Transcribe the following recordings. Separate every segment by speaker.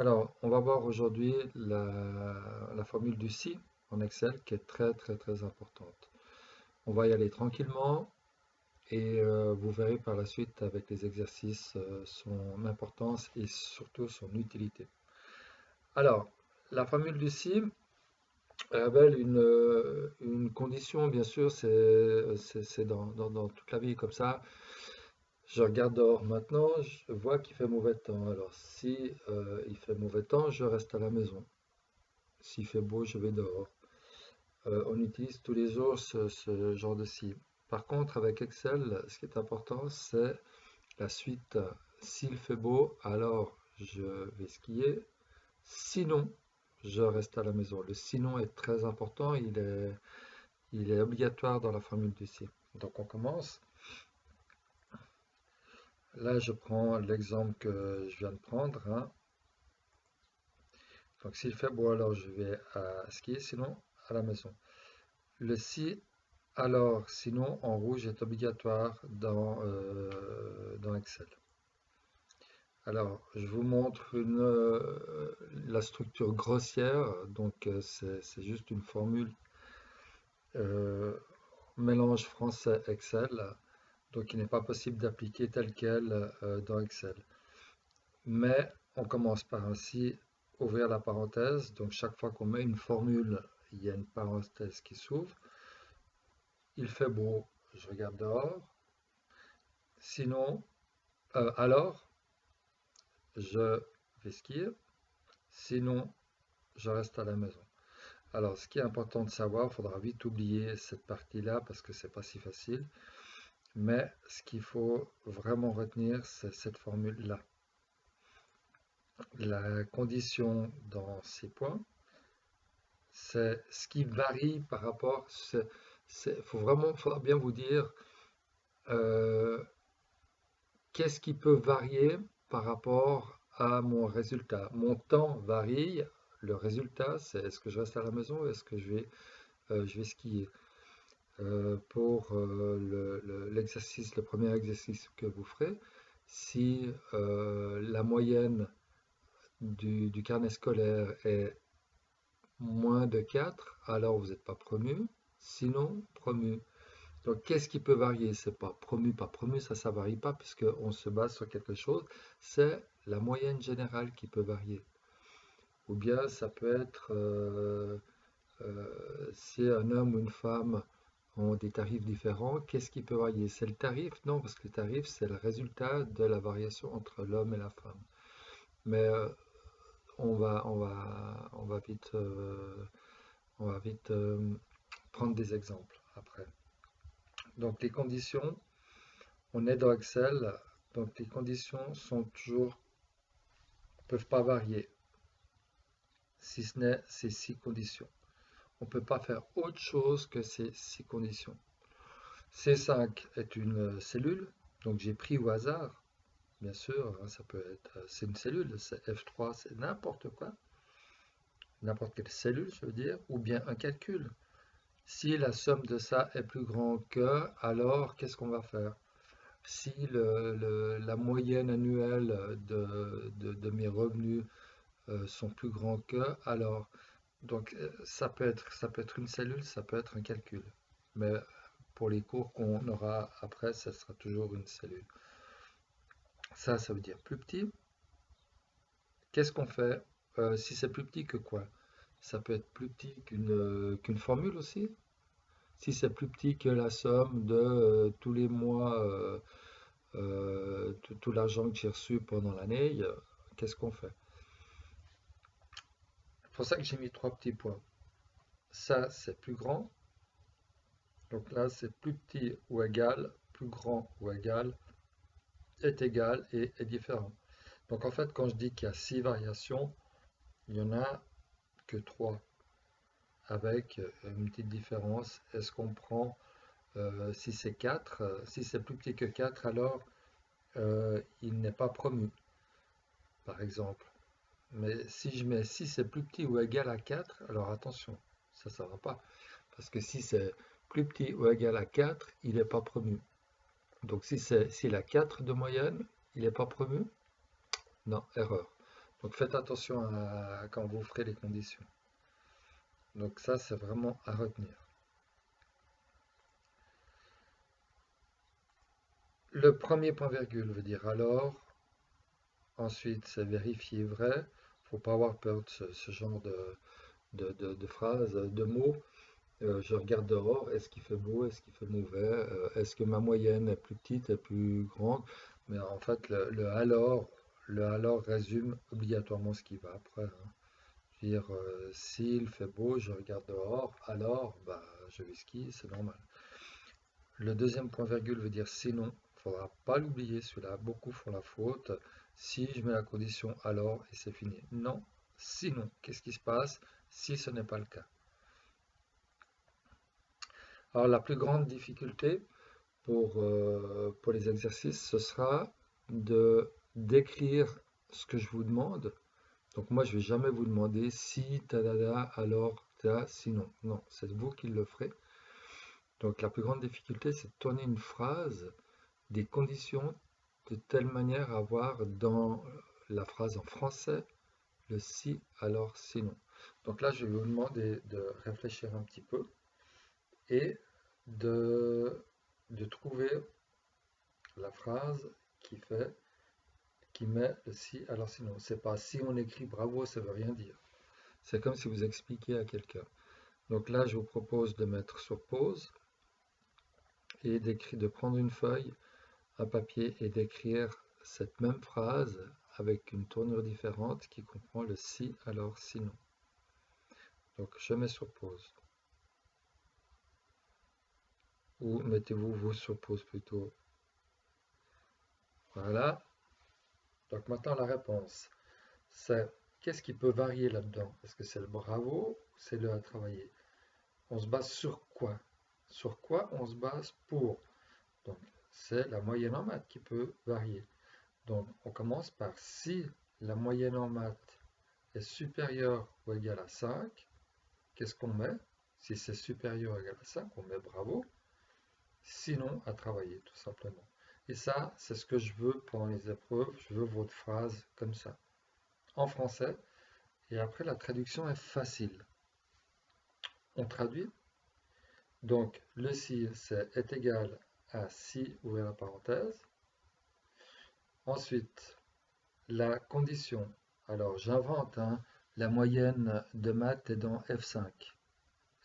Speaker 1: Alors, on va voir aujourd'hui la formule du si en Excel qui est très importante. On va y aller tranquillement et vous verrez par la suite avec les exercices son importance et surtout son utilité. Alors, la formule du si révèle une condition, bien sûr, c'est dans toute la vie comme ça. Je regarde dehors maintenant, je vois qu'il fait mauvais temps. Alors, si il fait mauvais temps, je reste à la maison. S'il fait beau, je vais dehors. On utilise tous les jours ce genre de si. Par contre, avec Excel, ce qui est important, c'est la suite. S'il fait beau, alors je vais skier. Sinon, je reste à la maison. Le sinon est très important, il est obligatoire dans la formule du si. Donc on commence. Là, je prends l'exemple que je viens de prendre, hein. Donc s'il fait beau, alors je vais à skier, sinon à la maison. Le si alors, sinon, en rouge est obligatoire dans Excel. Alors, je vous montre la structure grossière. Donc, c'est juste une formule euh, mélange français-Excel. Donc, il n'est pas possible d'appliquer tel quel dans Excel. Mais on commence par ainsi ouvrir la parenthèse. Donc, chaque fois qu'on met une formule, il y a une parenthèse qui s'ouvre. Il fait beau, je regarde dehors. Sinon, alors, je vais skier, sinon, je reste à la maison. Alors, ce qui est important de savoir, il faudra vite oublier cette partie-là parce que c'est pas si facile. Mais ce qu'il faut vraiment retenir, c'est cette formule-là. La condition dans ces points, c'est ce qui varie par rapport. Faudra bien vous dire euh, qu'est-ce qui peut varier par rapport à mon résultat. Mon temps varie. Le résultat, c'est est-ce que je reste à la maison ou est-ce que je vais skier. Pour l'exercice, le premier exercice que vous ferez, si la moyenne du carnet scolaire est moins de 4, alors vous n'êtes pas promu, sinon promu. Donc qu'est-ce qui peut varier? C'est pas promu, ça varie pas puisqu'on se base sur quelque chose, c'est la moyenne générale qui peut varier. Ou bien ça peut être si un homme ou une femme ont des tarifs différents, qu'est-ce qui peut varier? C'est le tarif? Non, parce que le tarif, c'est le résultat de la variation entre l'homme et la femme. Mais on va vite prendre des exemples après. Donc les conditions, on est dans Excel, donc les conditions peuvent pas varier, si ce n'est ces 6 conditions. On ne peut pas faire autre chose que ces 6 conditions. C5 est une cellule, donc j'ai pris au hasard, bien sûr, hein, ça peut être, c'est une cellule, c'est F3, c'est n'importe quelle cellule, je veux dire, ou bien un calcul. Si la somme de ça est plus grand que, alors qu'est-ce qu'on va faire? Si la moyenne annuelle de mes revenus sont plus grands que, alors, donc ça peut être une cellule, ça peut être un calcul. Mais pour les cours qu'on aura après, ça sera toujours une cellule. Ça veut dire plus petit. Qu'est-ce qu'on fait si c'est plus petit que quoi? Ça peut être plus petit qu'une formule aussi. Si c'est plus petit que la somme de tous les mois, tout l'argent que j'ai reçu pendant l'année, qu'est-ce qu'on fait? C'est pour ça que j'ai mis 3 petits points. Ça, c'est plus grand. Donc là, c'est plus petit ou égal, plus grand ou égal, est égal et est différent. Donc en fait, quand je dis qu'il y a 6 variations, il n'y en a que 3, avec une petite différence. Est-ce qu'on prend, si c'est 4, si c'est plus petit que 4, alors il n'est pas promu, par exemple. Mais si je mets si c'est plus petit ou égal à 4, alors attention, ça ne va pas. Parce que si c'est plus petit ou égal à 4, il n'est pas promu. Donc s'il a 4 de moyenne, il n'est pas promu? Non, erreur. Donc faites attention à quand vous ferez les conditions. Donc ça, c'est vraiment à retenir. Le premier point virgule veut dire alors. Ensuite, c'est vérifier vrai. Il ne faut pas avoir peur de ce genre de phrases, de mots. Je regarde dehors, est-ce qu'il fait beau, est-ce qu'il fait mauvais, est-ce que ma moyenne est plus petite, est plus grande. Mais en fait, le alors résume obligatoirement ce qui va après, hein. Je veux dire, s'il fait beau, je regarde dehors, alors bah, je vais skier, c'est normal. Le deuxième point virgule veut dire sinon, il ne faudra pas l'oublier, celui-là, beaucoup font la faute. Si je mets la condition alors et c'est fini. Non, sinon, qu'est-ce qui se passe si ce n'est pas le cas? Alors la plus grande difficulté pour les exercices, ce sera de d'écrire ce que je vous demande. Donc moi, je vais jamais vous demander si, tadada, alors, ta, sinon. Non, c'est vous qui le ferez. Donc la plus grande difficulté, c'est de tourner une phrase, des conditions, de telle manière à avoir dans la phrase en français le si, alors, sinon. Donc là, je vais vous demander de réfléchir un petit peu et de, de trouver la phrase qui met le si, alors sinon. C'est pas si on écrit bravo, ça veut rien dire. C'est comme si vous expliquiez à quelqu'un. Donc là, je vous propose de mettre sur pause et de prendre une feuille, un papier et d'écrire cette même phrase avec une tournure différente qui comprend le si, alors, sinon. Donc je mets sur pause. Ou mettez-vous vous sur pause plutôt. Voilà. Donc maintenant la réponse, c'est qu'est-ce qui peut varier là-dedans? Est-ce que c'est le bravo ou c'est le à travailler? On se base sur quoi? Sur quoi on se base pour? Donc, c'est la moyenne en maths qui peut varier. Donc, on commence par si la moyenne en maths est supérieure ou égale à 5, qu'est-ce qu'on met? Si c'est supérieur ou égal à 5, on met bravo. Sinon, à travailler, tout simplement. Et ça, c'est ce que je veux pendant les épreuves. Je veux votre phrase comme ça, en français. Et après, la traduction est facile. On traduit. Donc, le si, c'est est égal à si, ouvrir la parenthèse. Ensuite, la condition. Alors, j'invente, hein, la moyenne de maths est dans F5.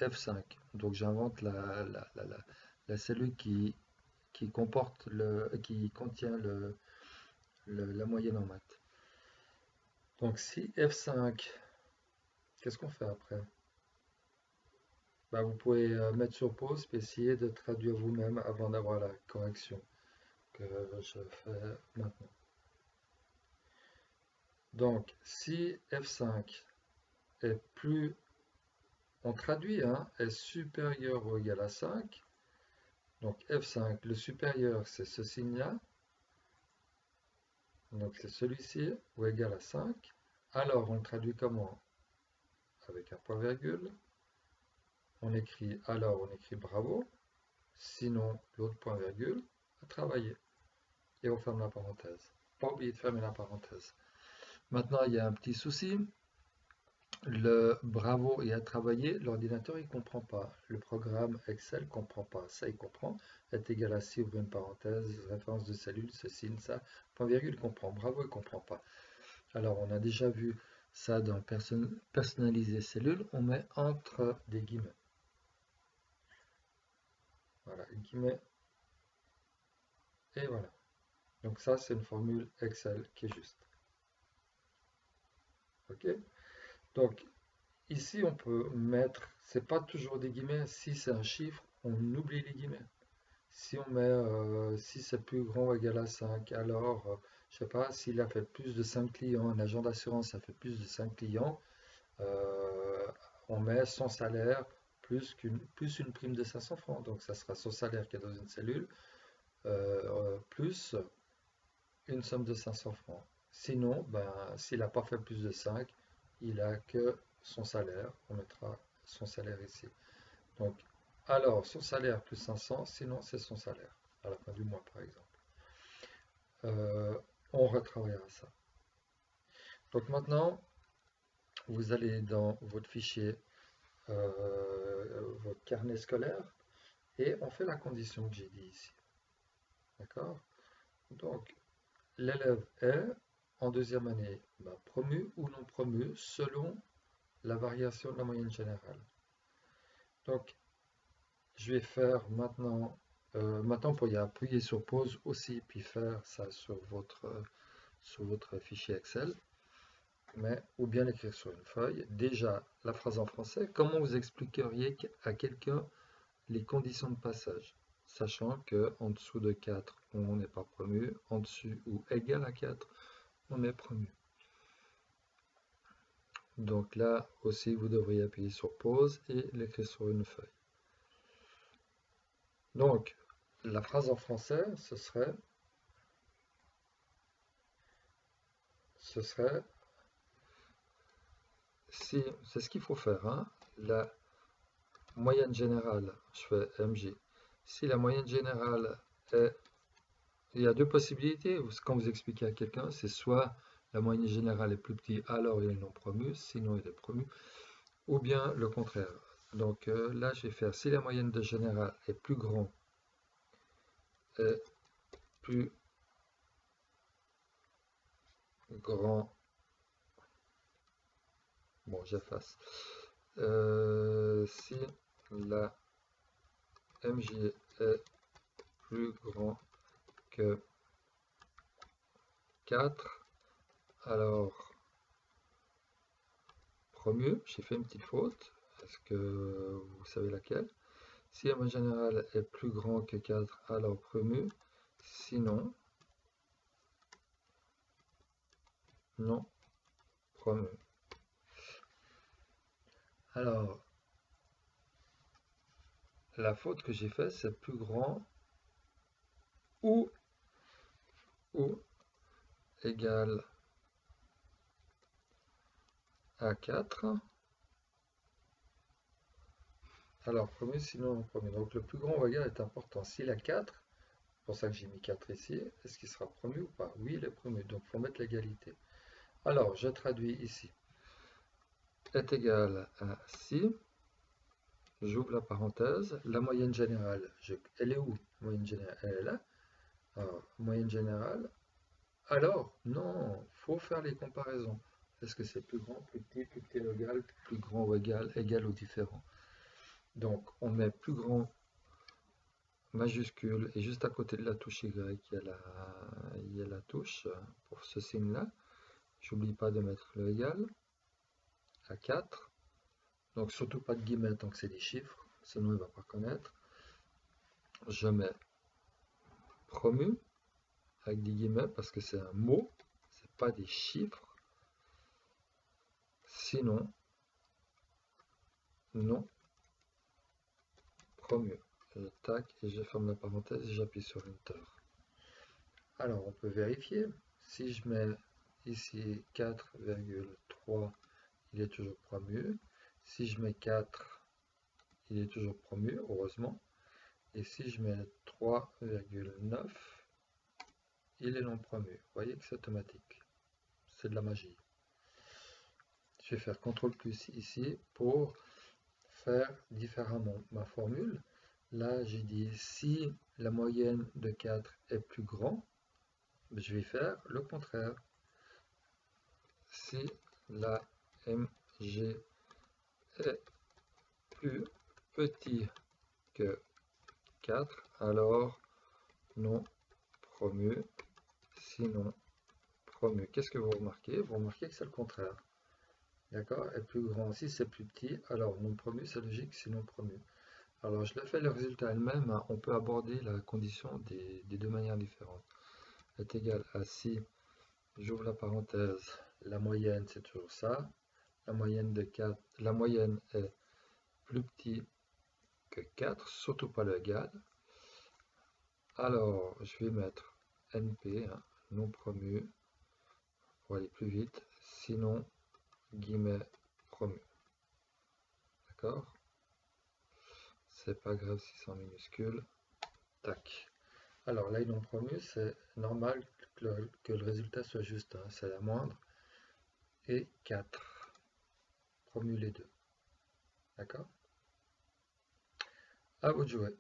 Speaker 1: F5. Donc, j'invente la cellule qui comporte qui contient la moyenne en maths. Donc, si F5, qu'est-ce qu'on fait après? Bah, vous pouvez mettre sur pause et essayer de traduire vous-même avant d'avoir la correction que je fais maintenant. Donc, si F5 est plus, on traduit, hein, est supérieur ou égal à 5, donc F5, le supérieur, c'est ce signe-là, donc c'est celui-ci, ou égal à 5, alors on le traduit comment? Avec un point virgule, on écrit alors, on écrit bravo, sinon l'autre point virgule, à travailler, et on ferme la parenthèse. Pas oublier de fermer la parenthèse. Maintenant, il y a un petit souci. Le bravo et à travailler, l'ordinateur il comprend pas. Le programme Excel comprend pas. Ça il comprend. Est égal à si, ouvre une parenthèse, référence de cellule, ceci, ça. Point virgule comprend. Bravo il comprend pas. Alors on a déjà vu ça dans personnaliser cellule. On met entre des guillemets. Voilà, guillemets. Et voilà. Donc ça c'est une formule Excel qui est juste. Ok. Donc ici on peut mettre, c'est pas toujours des guillemets. Si c'est un chiffre, on oublie les guillemets. Si on met si c'est plus grand ou égal à 5, alors, je sais pas, s'il a fait plus de 5 clients, un agent d'assurance a fait plus de 5 clients, euh, on met son salaire plus une prime de 500 francs. Donc ça sera son salaire qui est dans une cellule, plus une somme de 500 francs. Sinon, ben, s'il n'a pas fait plus de 5, il a que son salaire. On mettra son salaire ici. Donc, alors, son salaire plus 500, sinon c'est son salaire, à la fin du mois par exemple. Euh, on retravaillera ça. Donc maintenant, vous allez dans votre fichier, votre carnet scolaire, et on fait la condition que j'ai dit ici. D'accord? Donc, l'élève est, en deuxième année, promu ou non promu, selon la variation de la moyenne générale. Donc, je vais faire maintenant, maintenant pour y appuyer sur pause aussi, puis faire ça sur votre fichier Excel, mais ou bien l'écrire sur une feuille. Déjà, la phrase en français, comment vous expliqueriez à quelqu'un les conditions de passage, sachant que en dessous de 4, on n'est pas promu, en dessus ou égal à 4, on est promu. Donc là aussi, vous devriez appuyer sur pause et l'écrire sur une feuille. Donc, la phrase en français, ce serait si, c'est ce qu'il faut faire, hein, la moyenne générale, je fais MJ. Si la moyenne générale est, il y a deux possibilités, quand vous expliquez à quelqu'un, c'est soit la moyenne générale est plus petite, alors il est non promu, sinon il est promu, ou bien le contraire. Donc là, je vais faire si la moyenne de générale est plus grand, plus grand, bon, j'efface. Si la MJ est plus grand que 4, alors promu, j'ai fait une petite faute, est-ce que vous savez laquelle? Si la moyenne générale est plus grand que 4, alors promu, sinon, non promu. Alors, la faute que j'ai faite, c'est plus grand ou égal à 4. Alors, premier, sinon non premier. Donc, le plus grand ou égal est important. S'il a 4, c'est pour ça que j'ai mis 4 ici, est-ce qu'il sera promu ou pas? Oui, il est promu. Donc, il faut mettre l'égalité. Alors, je traduis ici. Est égal à 6. J'ouvre la parenthèse. La moyenne générale, elle est où? La moyenne générale, elle est là. Alors, moyenne générale. Alors, non, faut faire les comparaisons. Est-ce que c'est plus grand, plus petit ou égal, plus grand ou égal, égal ou différent? Donc, on met plus grand majuscule et juste à côté de la touche Y, il y a la touche pour ce signe-là. J'oublie pas de mettre le égal à 4. Donc, surtout pas de guillemets tant que c'est des chiffres, sinon il ne va pas connaître. Je mets promu avec des guillemets parce que c'est un mot, c'est pas des chiffres. Sinon, non promu. Tac, et je ferme la parenthèse et j'appuie sur Enter. Alors, on peut vérifier. Si je mets ici 4,3, il est toujours promu. Si je mets 4, il est toujours promu, heureusement. Et si je mets 3,9, il est non promu. Vous voyez que c'est automatique. C'est de la magie. Je vais faire CTRL plus ici pour faire différemment ma formule. Là, j'ai dit si la moyenne de 4 est plus grand, je vais faire le contraire. Si la MG est plus petit que 4, alors non promu, sinon promu. Qu'est-ce que vous remarquez? Vous remarquez que c'est le contraire. D'accord? Est plus grand. Si c'est plus petit, alors non promu, c'est logique, sinon promu. Alors je le fais le résultat elle-même, hein. On peut aborder la condition des deux manières différentes. Est égal à si, j'ouvre la parenthèse, la moyenne c'est toujours ça. La moyenne de 4, la moyenne est plus petit que 4, surtout pas le égal. Alors, je vais mettre NP, hein, non promu, pour aller plus vite, sinon, guillemets, promu. D'accord? C'est pas grave si c'est en minuscule. Tac. Alors, là, non promu, c'est normal que le résultat soit juste, hein, c'est la moindre. et 4. Promue les deux. D'accord? À vous de jouer.